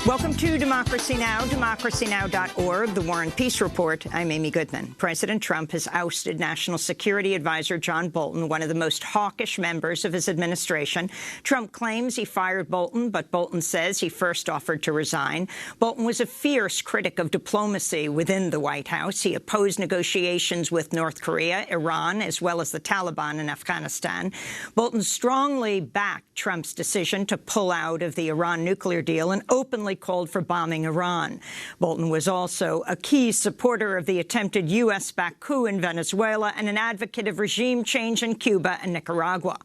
Welcome to Democracy Now!, democracynow.org, The War and Peace Report. I'm Amy Goodman. President Trump has ousted National Security Advisor John Bolton, one of the most hawkish members of his administration. Trump claims he fired Bolton, but Bolton says he first offered to resign. Bolton was a fierce critic of diplomacy within the White House. He opposed negotiations with North Korea, Iran, as well as the Taliban in Afghanistan. Bolton strongly backed Trump's decision to pull out of the Iran nuclear deal and openly called for bombing Iran. Bolton was also a key supporter of the attempted U.S.-backed coup in Venezuela and an advocate of regime change in Cuba and Nicaragua.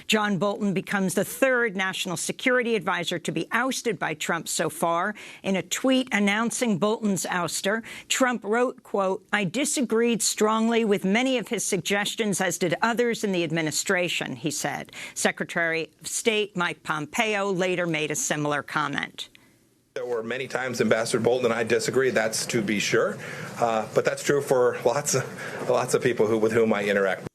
John Bolton becomes the third national security advisor to be ousted by Trump so far. In a tweet announcing Bolton's ouster, Trump wrote, quote, "I disagreed strongly with many of his suggestions, as did others in the administration," he said. Secretary of State Mike Pompeo later made a similar comment. There were many times Ambassador Bolton and I disagreed, that's to be sure, but that's true for lots of people with whom I interact.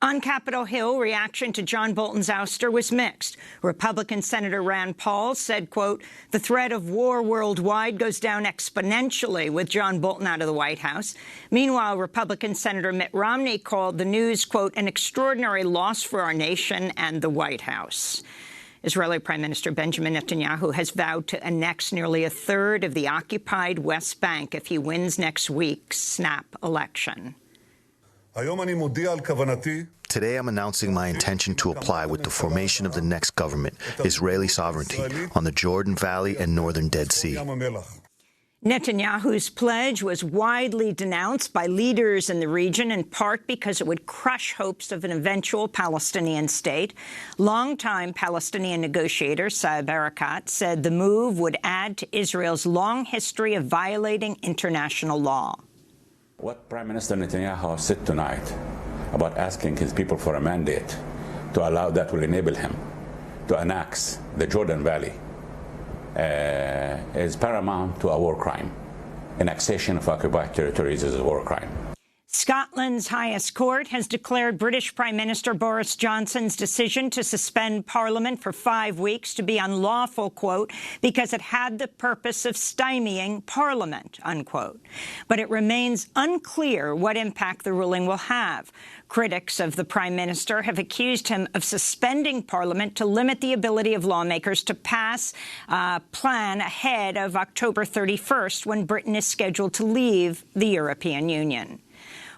On Capitol Hill, reaction to John Bolton's ouster was mixed. Republican Senator Rand Paul said, quote, "The threat of war worldwide goes down exponentially with John Bolton out of the White House." Meanwhile, Republican Senator Mitt Romney called the news, quote, "an extraordinary loss for our nation and the White House." Israeli Prime Minister Benjamin Netanyahu has vowed to annex nearly a third of the occupied West Bank if he wins next week's snap election. Today I'm announcing my intention to apply with the formation of the next government, Israeli sovereignty, on the Jordan Valley and northern Dead Sea. Netanyahu's pledge was widely denounced by leaders in the region, in part because it would crush hopes of an eventual Palestinian state. Longtime Palestinian negotiator Saeb Erekat said the move would add to Israel's long history of violating international law. What Prime Minister Netanyahu said tonight about asking his people for a mandate to allow that will enable him to annex the Jordan Valley is paramount to a war crime. Annexation of occupied territories is a war crime. Scotland's highest court has declared British Prime Minister Boris Johnson's decision to suspend Parliament for 5 weeks to be unlawful, quote, because it had the purpose of stymieing Parliament, unquote. But it remains unclear what impact the ruling will have. Critics of the Prime Minister have accused him of suspending Parliament to limit the ability of lawmakers to pass a plan ahead of October 31st, when Britain is scheduled to leave the European Union.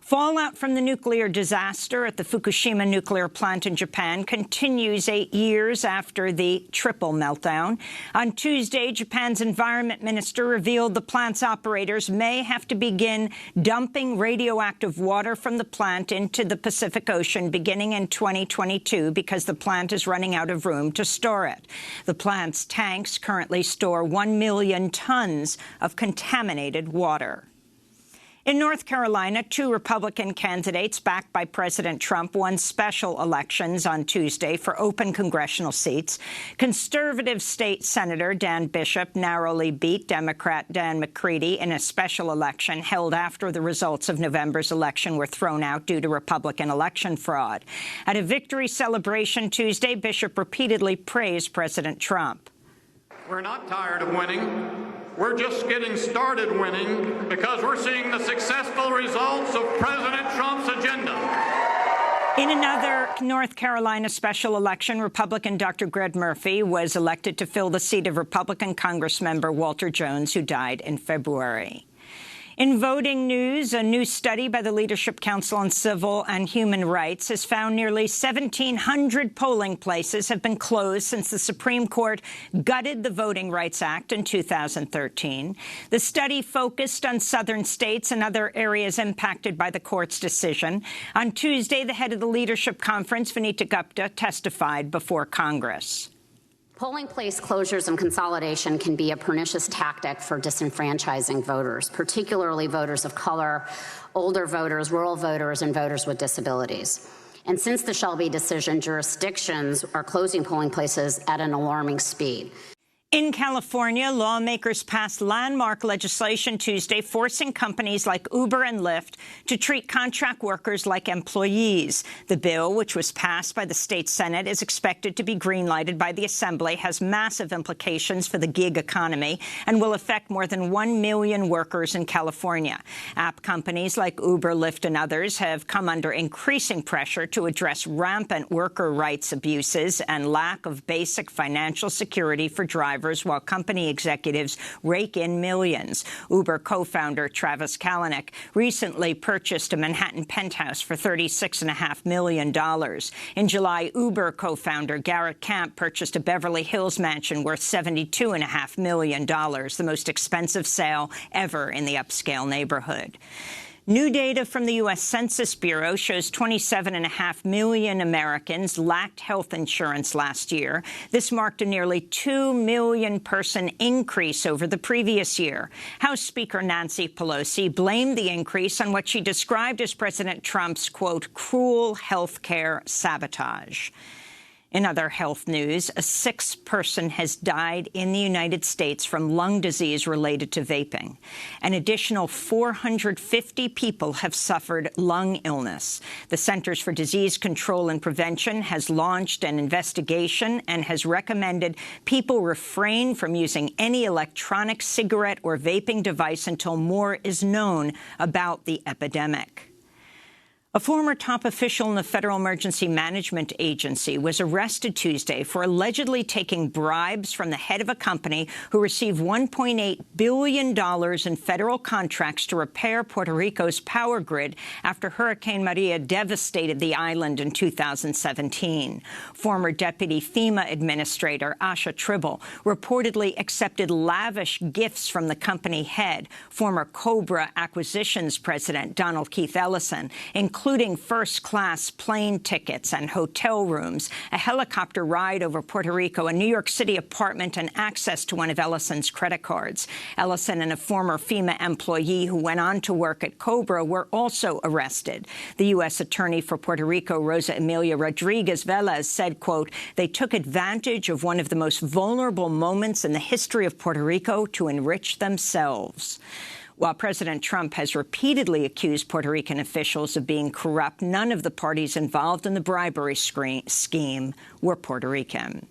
Fallout from the nuclear disaster at the Fukushima nuclear plant in Japan continues 8 years after the triple meltdown. On Tuesday, Japan's environment minister revealed the plant's operators may have to begin dumping radioactive water from the plant into the Pacific Ocean beginning in 2022 because the plant is running out of room to store it. The plant's tanks currently store 1 million tons of contaminated water. In North Carolina, 2 Republican candidates backed by President Trump won special elections on Tuesday for open congressional seats. Conservative state Senator Dan Bishop narrowly beat Democrat Dan McCready in a special election held after the results of November's election were thrown out due to Republican election fraud. At a victory celebration Tuesday, Bishop repeatedly praised President Trump. We're not tired of winning. We're just getting started winning because we're seeing the successful results of President Trump's agenda. In another North Carolina special election, Republican Dr. Greg Murphy was elected to fill the seat of Republican Congressmember Walter Jones, who died in February. In voting news, a new study by the Leadership Council on Civil and Human Rights has found nearly 1,700 polling places have been closed since the Supreme Court gutted the Voting Rights Act in 2013. The study focused on southern states and other areas impacted by the court's decision. On Tuesday, the head of the Leadership Conference, Vanita Gupta, testified before Congress. Polling place closures and consolidation can be a pernicious tactic for disenfranchising voters, particularly voters of color, older voters, rural voters, and voters with disabilities. And since the Shelby decision, jurisdictions are closing polling places at an alarming speed. In California, lawmakers passed landmark legislation Tuesday forcing companies like Uber and Lyft to treat contract workers like employees. The bill, which was passed by the state Senate, is expected to be green-lighted by the Assembly, has massive implications for the gig economy, and will affect more than 1 million workers in California. App companies like Uber, Lyft, and others have come under increasing pressure to address rampant worker rights abuses and lack of basic financial security for drivers, while company executives rake in millions. Uber co-founder Travis Kalanick recently purchased a Manhattan penthouse for $36.5 million. In July, Uber co-founder Garrett Camp purchased a Beverly Hills mansion worth $72.5 million, the most expensive sale ever in the upscale neighborhood. New data from the U.S. Census Bureau shows 27.5 million Americans lacked health insurance last year. This marked a nearly 2 million person increase over the previous year. House Speaker Nancy Pelosi blamed the increase on what she described as President Trump's, quote, cruel health care sabotage. In other health news, a sixth person has died in the United States from lung disease related to vaping. An additional 450 people have suffered lung illness. The Centers for Disease Control and Prevention has launched an investigation and has recommended people refrain from using any electronic cigarette or vaping device until more is known about the epidemic. A former top official in the Federal Emergency Management Agency was arrested Tuesday for allegedly taking bribes from the head of a company who received $1.8 billion in federal contracts to repair Puerto Rico's power grid after Hurricane Maria devastated the island in 2017. Former Deputy FEMA Administrator Asha Tribble reportedly accepted lavish gifts from the company head, former Cobra Acquisitions President Donald Keith Ellison, including first-class plane tickets and hotel rooms, a helicopter ride over Puerto Rico, a New York City apartment, and access to one of Ellison's credit cards. Ellison and a former FEMA employee who went on to work at Cobra were also arrested. The U.S. Attorney for Puerto Rico, Rosa Emilia Rodriguez Velez, said, quote, they took advantage of one of the most vulnerable moments in the history of Puerto Rico to enrich themselves. While President Trump has repeatedly accused Puerto Rican officials of being corrupt, none of the parties involved in the bribery scheme were Puerto Rican.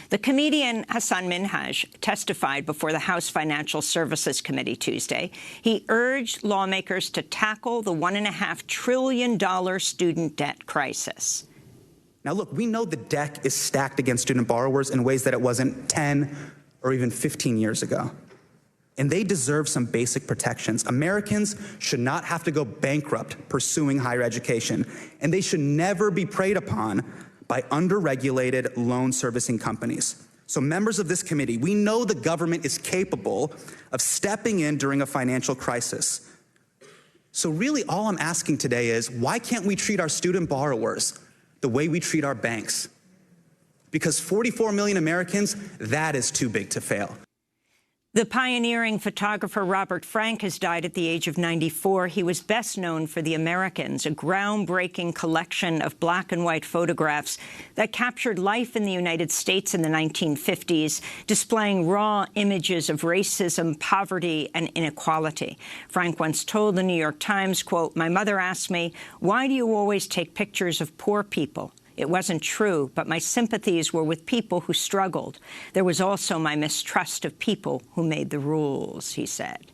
The comedian Hassan Minhaj testified before the House Financial Services Committee Tuesday. He urged lawmakers to tackle the $1.5 trillion student debt crisis. Now, look, we know the deck is stacked against student borrowers in ways that it wasn't 10 or even 15 years ago. And they deserve some basic protections. Americans should not have to go bankrupt pursuing higher education, and they should never be preyed upon by under-regulated loan servicing companies. So members of this committee, we know the government is capable of stepping in during a financial crisis. So really all I'm asking today is, why can't we treat our student borrowers the way we treat our banks? Because 44 million Americans, that is too big to fail. The pioneering photographer Robert Frank has died at the age of 94. He was best known for The Americans, a groundbreaking collection of black and white photographs that captured life in the United States in the 1950s, displaying raw images of racism, poverty, and inequality. Frank once told the New York Times, quote, my mother asked me, why do you always take pictures of poor people? It wasn't true, but my sympathies were with people who struggled. There was also my mistrust of people who made the rules, he said.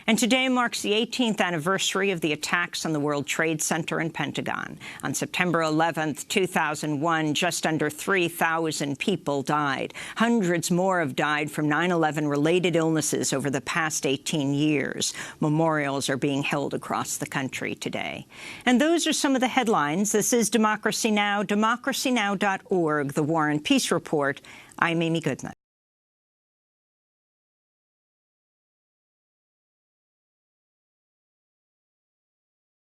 And today marks the 18th anniversary of the attacks on the World Trade Center and Pentagon. On September 11th, 2001, just under 3,000 people died. Hundreds more have died from 9/11-related illnesses over the past 18 years. Memorials are being held across the country today. And those are some of the headlines. This is Democracy Now!, democracynow.org, The War and Peace Report. I'm Amy Goodman.